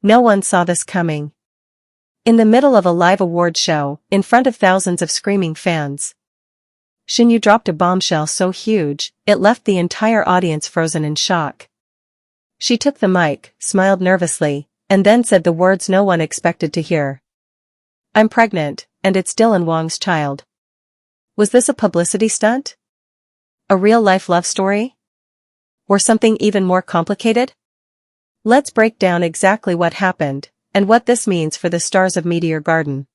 No one saw this coming. In the middle of a live award show, in front of thousands of screaming fans, Shen Yue dropped a bombshell so huge, it left the entire audience frozen in shock. She took the mic, smiled nervously, and then said the words no one expected to hear. "I'm pregnant, and it's Dylan Wang's child." Was this a publicity stunt? A real-life love story? Or something even more complicated? Let's break down exactly what happened, and what this means for the stars of Meteor Garden.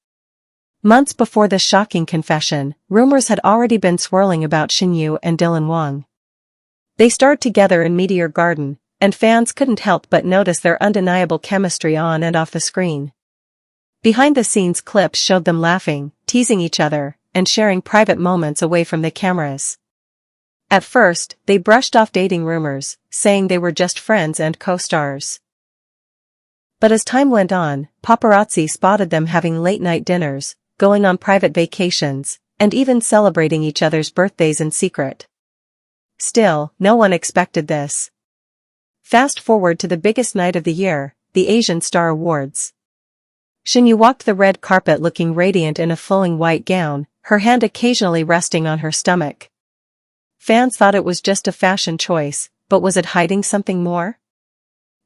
Months before this shocking confession, rumors had already been swirling about Shen Yue and Dylan Wang. They starred together in Meteor Garden, and fans couldn't help but notice their undeniable chemistry on and off the screen. Behind-the-scenes clips showed them laughing, teasing each other, and sharing private moments away from the cameras. At first, they brushed off dating rumors, saying they were just friends and co-stars. But as time went on, paparazzi spotted them having late-night dinners, going on private vacations, and even celebrating each other's birthdays in secret. Still, no one expected this. Fast forward to the biggest night of the year, the Asian Star Awards. Shen Yue walked the red carpet looking radiant in a flowing white gown, her hand occasionally resting on her stomach. Fans thought it was just a fashion choice, but was it hiding something more?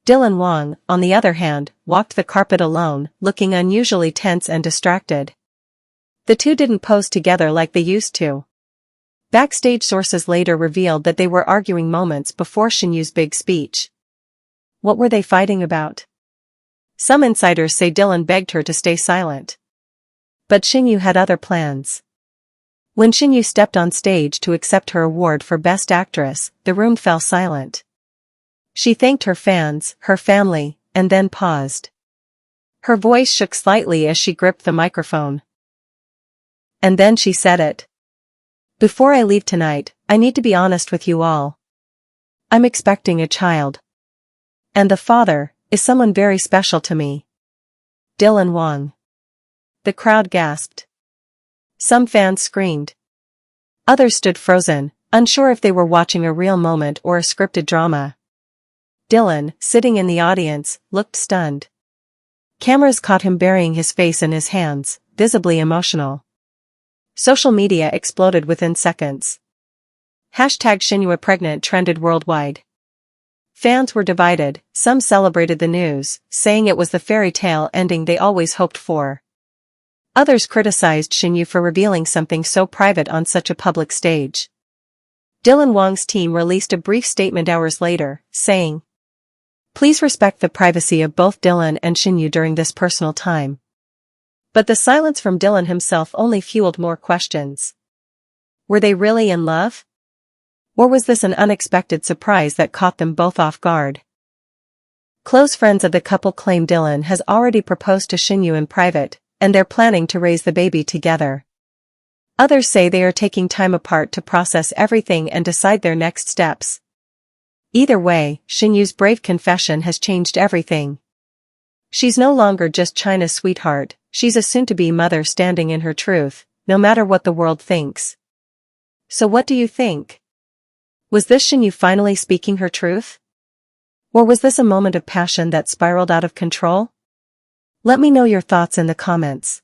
Dylan Wang, on the other hand, walked the carpet alone, looking unusually tense and distracted. The two didn't pose together like they used to. Backstage sources later revealed that they were arguing moments before Shen Yue's big speech. What were they fighting about? Some insiders say Dylan begged her to stay silent. But Shen Yue had other plans. When Shen Yue stepped on stage to accept her award for Best Actress, the room fell silent. She thanked her fans, her family, and then paused. Her voice shook slightly as she gripped the microphone. And then she said it. "Before I leave tonight, I need to be honest with you all. I'm expecting a child. And the father is someone very special to me. Dylan Wang." The crowd gasped. Some fans screamed. Others stood frozen, unsure if they were watching a real moment or a scripted drama. Dylan, sitting in the audience, looked stunned. Cameras caught him burying his face in his hands, visibly emotional. Social media exploded within seconds. #ShenYuePregnant trended worldwide. Fans were divided, some celebrated the news, saying it was the fairy tale ending they always hoped for. Others criticized Shen Yue for revealing something so private on such a public stage. Dylan Wang's team released a brief statement hours later, saying, "Please respect the privacy of both Dylan and Shen Yue during this personal time." But the silence from Dylan himself only fueled more questions. Were they really in love? Or was this an unexpected surprise that caught them both off guard? Close friends of the couple claim Dylan has already proposed to Shen Yue in private, and they're planning to raise the baby together. Others say they are taking time apart to process everything and decide their next steps. Either way, Shen Yue's brave confession has changed everything. She's no longer just China's sweetheart, she's a soon-to-be mother standing in her truth, no matter what the world thinks. So what do you think? Was this Shen Yue finally speaking her truth? Or was this a moment of passion that spiraled out of control? Let me know your thoughts in the comments.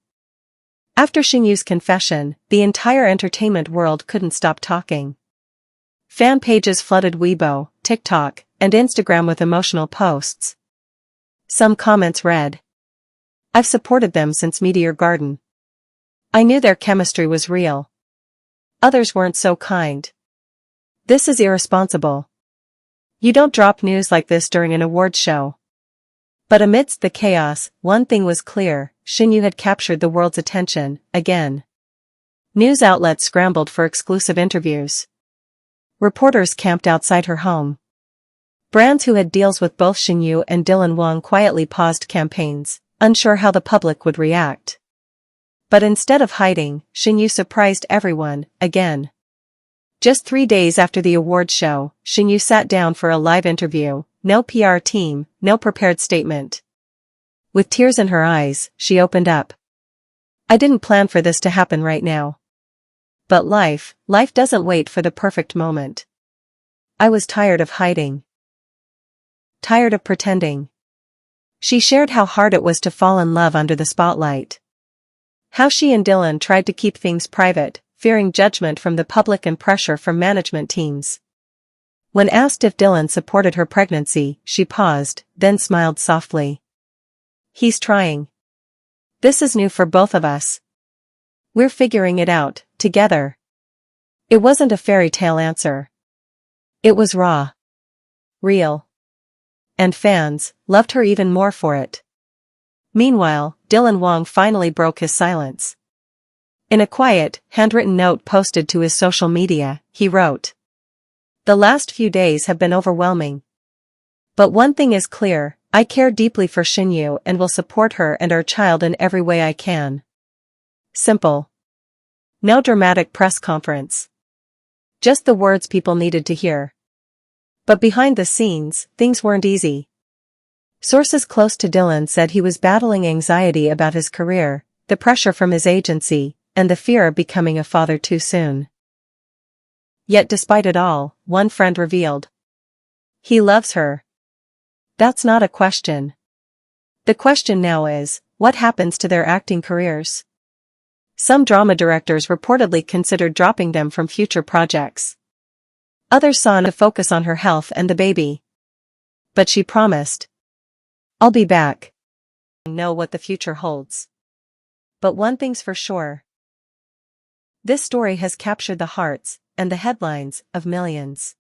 After Shen Yue's confession, the entire entertainment world couldn't stop talking. Fan pages flooded Weibo, TikTok, and Instagram with emotional posts. Some comments read, "I've supported them since Meteor Garden. I knew their chemistry was real." Others weren't so kind. "This is irresponsible. You don't drop news like this during an award show." But amidst the chaos, one thing was clear: Shen Yue had captured the world's attention, again. News outlets scrambled for exclusive interviews. Reporters camped outside her home. Brands who had deals with both Shen Yue and Dylan Wang quietly paused campaigns, unsure how the public would react. But instead of hiding, Shen Yue surprised everyone, again. Just 3 days after the award show, Shen Yue sat down for a live interview. No PR team, no prepared statement. With tears in her eyes, she opened up. "I didn't plan for this to happen right now. But life doesn't wait for the perfect moment. I was tired of hiding. Tired of pretending. She shared how hard it was to fall in love under the spotlight. How she and Dylan tried to keep things private, fearing judgment from the public and pressure from management teams. When asked if Dylan supported her pregnancy, she paused, then smiled softly. "He's trying. This is new for both of us. We're figuring it out, together." It wasn't a fairy tale answer. It was raw. Real. And fans loved her even more for it. Meanwhile, Dylan Wang finally broke his silence. In a quiet, handwritten note posted to his social media, he wrote, "The last few days have been overwhelming. But one thing is clear, I care deeply for Shen Yue and will support her and our child in every way I can." Simple. No dramatic press conference. Just the words people needed to hear. But behind the scenes, things weren't easy. Sources close to Dylan said he was battling anxiety about his career, the pressure from his agency, and the fear of becoming a father too soon. Yet despite it all, one friend revealed, he loves her. That's not a question. The question now is, what happens to their acting careers? Some drama directors reportedly considered dropping them from future projects. Others saw a focus on her health and the baby. But she promised, "I'll be back." Know what the future holds. But one thing's for sure. This story has captured the hearts and the headlines of millions.